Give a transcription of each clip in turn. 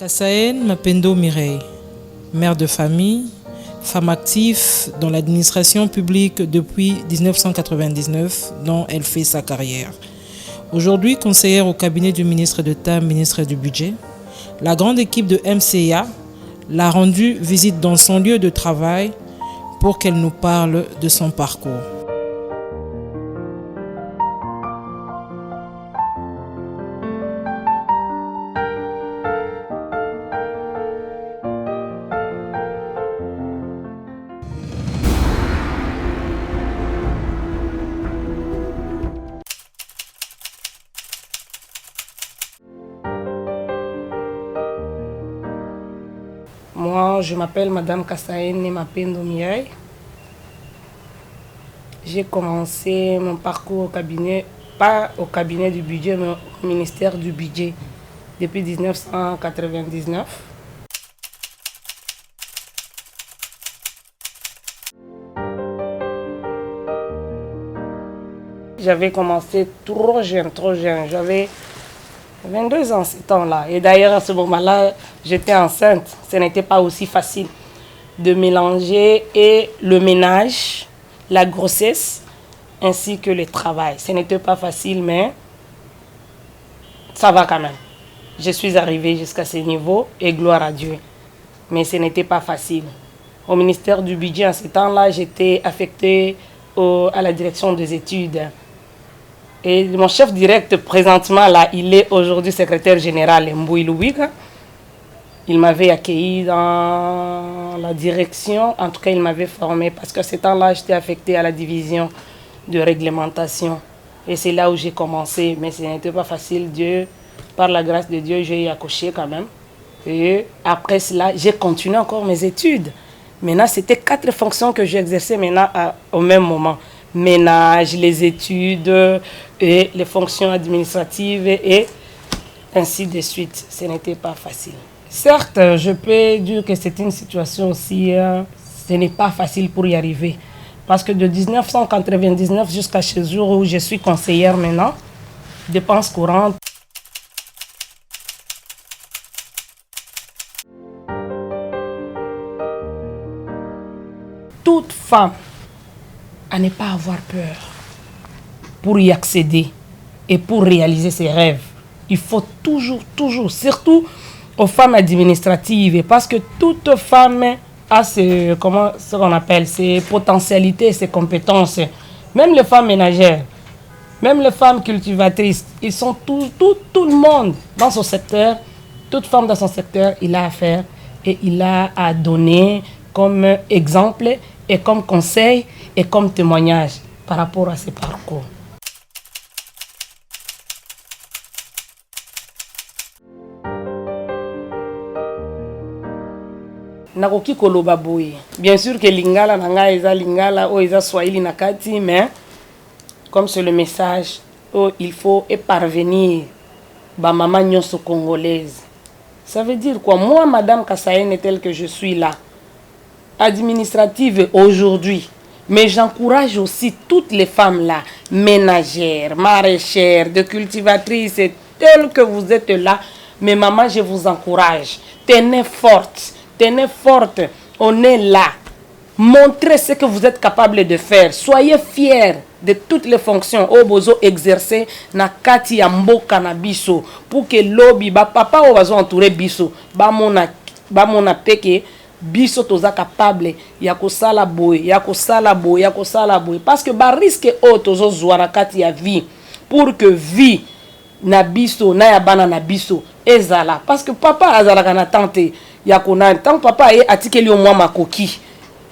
Kassaen Mapendo Mireille, mère de famille, femme active dans l'administration publique depuis 1999, dont elle fait sa carrière. Aujourd'hui conseillère au cabinet du ministre d'État, ministre du Budget, la grande équipe de MCA l'a rendue visite dans son lieu de travail pour qu'elle nous parle de son parcours. Moi, je m'appelle Madame Kassaen Mapendo Mireille. J'ai commencé mon parcours au cabinet, pas au cabinet du budget, mais au ministère du budget depuis 1999. J'avais commencé trop jeune. J'avais 22 ans ce temps-là. Et d'ailleurs, à ce moment-là, j'étais enceinte. Ce n'était pas aussi facile de mélanger et le ménage, la grossesse, ainsi que le travail. Ce n'était pas facile, mais ça va quand même. Je suis arrivée jusqu'à ce niveau et gloire à Dieu. Mais ce n'était pas facile. Au ministère du Budget, en ce temps-là, j'étais affectée à la direction des études. Et mon chef direct, présentement, là, il est aujourd'hui secrétaire général Mbouy Louika. Il m'avait accueilli dans la direction. En tout cas, il m'avait formé parce qu'à ce temps-là, j'étais affectée à la division de réglementation. Et c'est là où j'ai commencé. Mais ce n'était pas facile. Dieu, par la grâce de Dieu, j'ai accouché quand même. Et après cela, j'ai continué encore mes études. Maintenant, c'était 4 fonctions que j'exerçais maintenant au même moment. Ménage, les études et les fonctions administratives et ainsi de suite. Ce n'était pas facile. Certes, je peux dire que c'est une situation aussi, ce n'est pas facile pour y arriver. Parce que de 1999 jusqu'à ce jour où je suis conseillère maintenant, dépenses courantes. Toute femme à ne pas avoir peur pour y accéder et pour réaliser ses rêves. Il faut toujours, surtout aux femmes administratives, parce que toute femme a ce qu'on appelle ses potentialités, ses compétences. Même les femmes ménagères, même les femmes cultivatrices, ils sont tout le monde dans son secteur, toute femme dans son secteur, il a à faire et il a à donner comme exemple et comme conseil et comme témoignage par rapport à ses parcours. Nakoki koloba boye. Bien sûr que lingala nanga eza lingala o eza swahili nakati, mais comme c'est le message, il faut parvenir ba maman nyonso congolaise. Ça veut dire quoi? Moi, Madame Kassaen, telle que je suis là, administrative aujourd'hui, mais j'encourage aussi toutes les femmes là, ménagères, maraîchères, de cultivatrices, telles que vous êtes là. Mais maman, je vous encourage. Tenez forte, on est là. Montrez ce que vous êtes capable de faire. Soyez fiers de toutes les fonctions au bozo exercer na kati ya mboka na biso pour que lobby ba papa o bazo entourer biso ba mona peke biso toza capable ya kosala boy parce que ba risque o tozo zwa na kati ya vie pour que vie na biso na ya bana na biso ezala, parce que papa azala kana tante ya kona tant papa e atikeli o mwa makoki.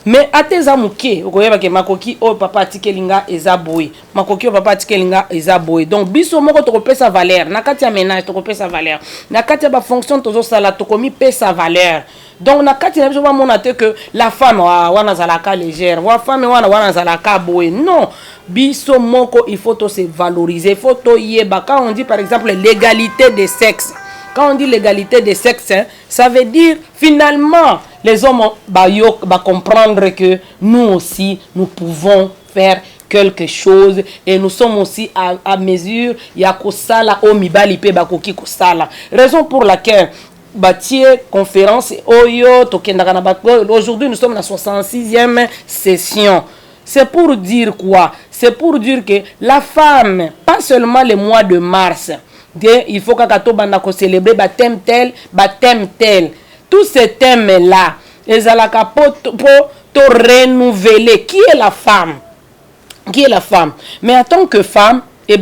Mais ateza muke okoyeba ke makoki o papa atikelinga eza boy, makoki o papa atikelinga eza boy. Donc biso moko tokopesa valeur na kati ya ménage, tokopesa valeur na kati ya ba fonction tozo sala tokomi pesa valeur. Donc na kati na biso ba mona te que la femme wana zalaka légère, wa femme wana zalaka boy. Non, biso moko il faut to se valoriser, il faut to yeba. Quand on dit par exemple l'égalité des sexes, quand on dit l'égalité des sexes, ça veut dire finalement les hommes vont comprendre que nous aussi, nous pouvons faire quelque chose et nous sommes aussi à mesure ya kosala o mibali pe bakoki kosala. Raison pour laquelle bâtie conférence Oyo, aujourd'hui nous sommes à la 66e session. C'est pour dire quoi? C'est pour dire que la femme, pas seulement le mois de mars, il faut qu'on célébrer baptême tel, baptême tel. Tous ces thèmes-là, ils pour renouveler qui est la femme. Qui est la femme? Mais en tant que femme, et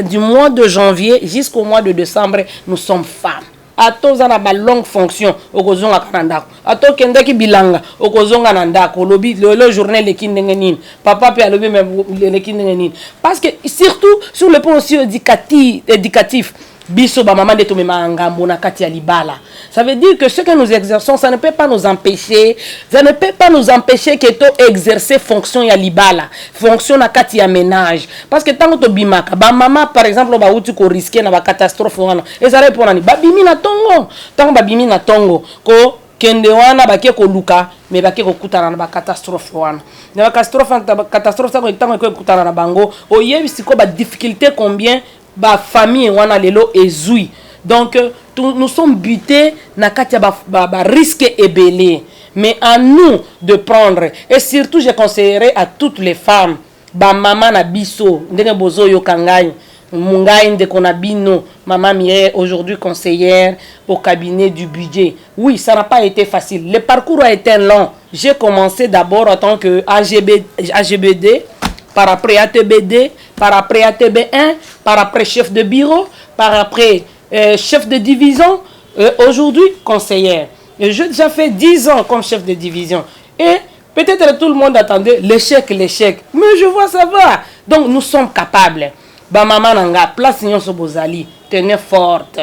du mois de janvier jusqu'au mois de décembre, nous sommes femmes. Ato za na ba longue fonction okozonga kanandako ato kendaki bilanga okozonga nandako lobi le journée le kindengenine papa pe alobi même le kindengenine parce que surtout sur le plan aussi éducatif biso ba maman de to mema ngambo na kati ya libala. Ça veut dire que ce que nous exerçons, ça ne peut pas nous empêcher, que to exercer fonction ya libala, fonction na kati ya ménage. Parce que tant que to bimaka, ba maman par exemple ba uti ko risquer na ba catastrophe wana. Et ça répond nani ba bimi na tongo, tant ba bimi na tongo ko kende wana ba ke ko luka mais ba ke ko kutana na ba catastrophe wana. Na ba catastrophe ça ko tant ko kutana na bango, o yebi siko ba difficulté combien ba famille wana lelo ezui. Donc nous sommes butés na katia ba risque ébélé, mais à nous de prendre. Et surtout je conseillerais à toutes les femmes ba maman na biso ndenge bozo yo kangai mungai ndeko na bino maman Mireille aujourd'hui conseillère au cabinet du budget. Oui, ça n'a pas été facile, le parcours a été long. J'ai commencé d'abord en tant que AGBD, par après ATBD, par après ATB1, par après chef de bureau, par après chef de division, aujourd'hui conseillère. Et j'ai déjà fait 10 ans comme chef de division. Et peut-être tout le monde attendait l'échec. Mais je vois ça va. Donc nous sommes capables. Ba maman nanga, place nyon so bozali, tenez forte.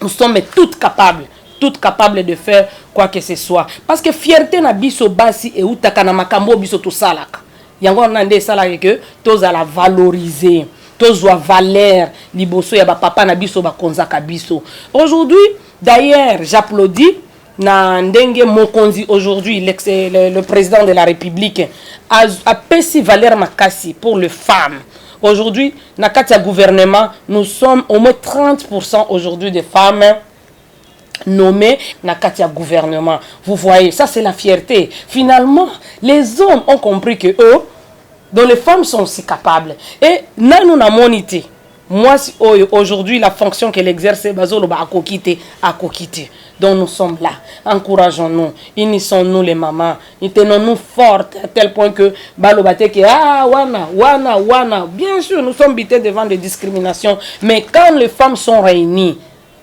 Nous sommes toutes capables de faire quoi que ce soit. Parce que fierté na biso basi et utaka na makambo biso to salaka. Yango nande salaka que tous à la valoriser. Tozwa valeur liboso ya ba papa na biso ba konzaka biso. Aujourd'hui, d'ailleurs, j'applaudis na ndenge mokonzi aujourd'hui le président de la République a pesi valeur makasi pour les femmes. Aujourd'hui, na katia gouvernement, nous sommes au moins 30% aujourd'hui de femmes nommées na katia gouvernement. Vous voyez, ça c'est la fierté. Finalement, les hommes ont compris que eux, dont les femmes sont aussi capables. Et nous na monité. Moi, aujourd'hui, la fonction qu'elle exerce, bazolo ba akokite. Donc nous sommes là. Encourageons-nous. Unissons-nous les mamans. Tenons-nous fortes à tel point que balobate que wana. Bien sûr, nous sommes bités devant des discriminations. Mais quand les femmes sont réunies,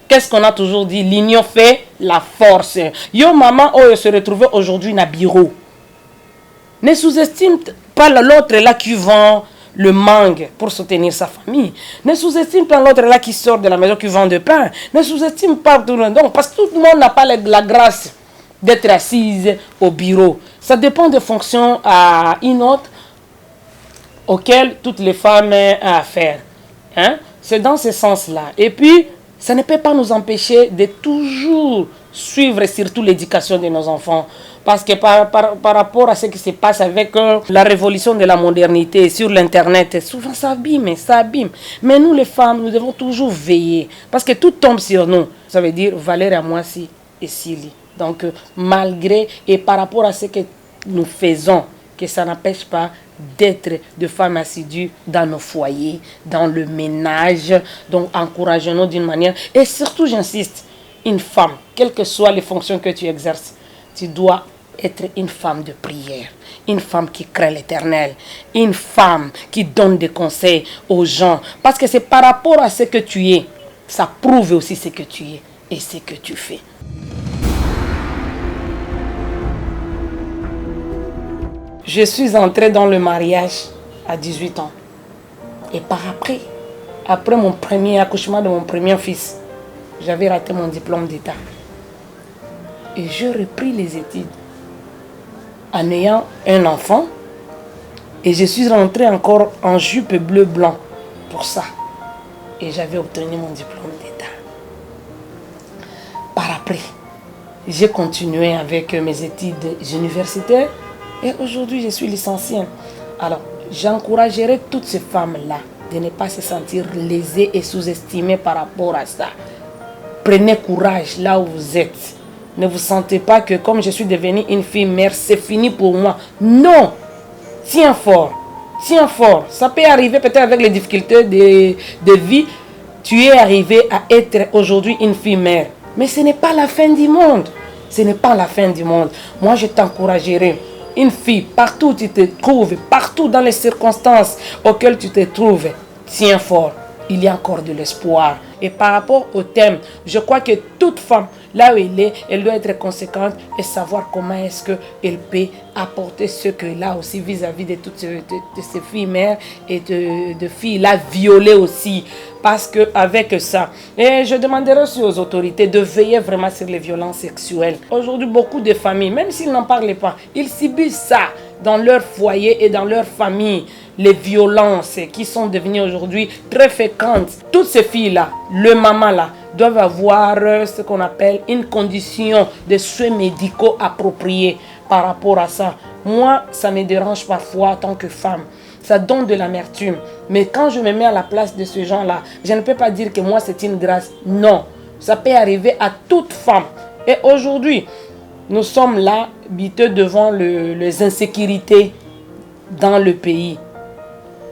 qu'est-ce qu'on a toujours dit? L'union fait la force. Yo maman, se retrouver aujourd'hui na bureau. Ne sous-estime pas l'autre là qui vend le mangue pour soutenir sa famille. Ne sous-estime pas l'autre là qui sort de la maison qui vend du pain. Ne sous-estime pas tout le monde. Parce que tout le monde n'a pas la grâce d'être assise au bureau. Ça dépend des fonctions à une autre auxquelles toutes les femmes ont affaire. Hein? C'est dans ce sens-là. Et puis, ça ne peut pas nous empêcher de toujours suivre surtout l'éducation de nos enfants. Parce que par rapport à ce qui se passe avec la révolution de la modernité sur l'Internet, souvent ça abîme. Mais nous les femmes, nous devons toujours veiller. Parce que tout tombe sur nous. Ça veut dire Valérie à moi si et Sili. Donc malgré et par rapport à ce que nous faisons, que ça n'empêche pas d'être de femmes assidues dans nos foyers, dans le ménage. Donc encourageons-nous d'une manière. Et surtout j'insiste, une femme, quelles que soient les fonctions que tu exerces, tu dois être une femme de prière, une femme qui craint l'Éternel, une femme qui donne des conseils aux gens. Parce que c'est par rapport à ce que tu es, ça prouve aussi ce que tu es et ce que tu fais. Je suis entrée dans le mariage à 18 ans. Et après mon premier accouchement de mon premier fils, j'avais raté mon diplôme d'État. Et j'ai repris les études en ayant un enfant. Et je suis rentrée encore en jupe bleu-blanc pour ça. Et j'avais obtenu mon diplôme d'État. Par après, j'ai continué avec mes études universitaires. Et aujourd'hui, je suis licenciée. Alors, j'encouragerai toutes ces femmes-là de ne pas se sentir lésées et sous-estimées par rapport à ça. Prenez courage là où vous êtes. Ne vous sentez pas que comme je suis devenue une fille mère, c'est fini pour moi. Non. Tiens fort. Tiens fort. Ça peut arriver peut-être avec les difficultés de vie. Tu es arrivé à être aujourd'hui une fille mère. Mais ce n'est pas la fin du monde. Ce n'est pas la fin du monde. Moi, je t'encouragerai. Une fille, partout où tu te trouves, partout dans les circonstances auxquelles tu te trouves, tiens fort. Il y a encore de l'espoir. Et par rapport au thème, je crois que toute femme, là où elle doit être conséquente et savoir comment est-ce qu'elle peut apporter ce que là aussi vis-à-vis de toutes ces filles mères et de filles là violées aussi. Parce qu'avec ça, et je demanderai aussi aux autorités de veiller vraiment sur les violences sexuelles. Aujourd'hui, beaucoup de familles, même s'ils n'en parlent pas, ils subissent ça dans leur foyer et dans leur famille. Les violences qui sont devenues aujourd'hui très fréquentes. Toutes ces filles-là, le maman-là, doivent avoir ce qu'on appelle une condition de soins médicaux appropriés par rapport à ça. Moi, ça me dérange parfois en tant que femme. Ça donne de l'amertume. Mais quand je me mets à la place de ces gens-là, je ne peux pas dire que moi, c'est une grâce. Non, ça peut arriver à toute femme. Et aujourd'hui, nous sommes là, biteux devant les insécurités dans le pays.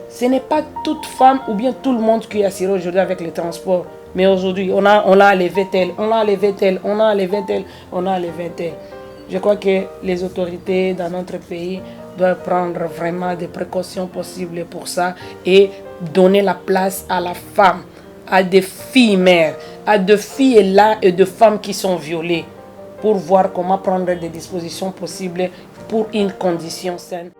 Ce n'est pas toute femme ou bien tout le monde qui est assuré aujourd'hui avec les transports. Mais aujourd'hui, on a enlevé tel, on a enlevé tel, on a enlevé tel, on a enlevé tel. Je crois que les autorités dans notre pays doivent prendre vraiment des précautions possibles pour ça et donner la place à la femme, à des filles mères, à des filles là et de femmes qui sont violées pour voir comment prendre des dispositions possibles pour une condition saine.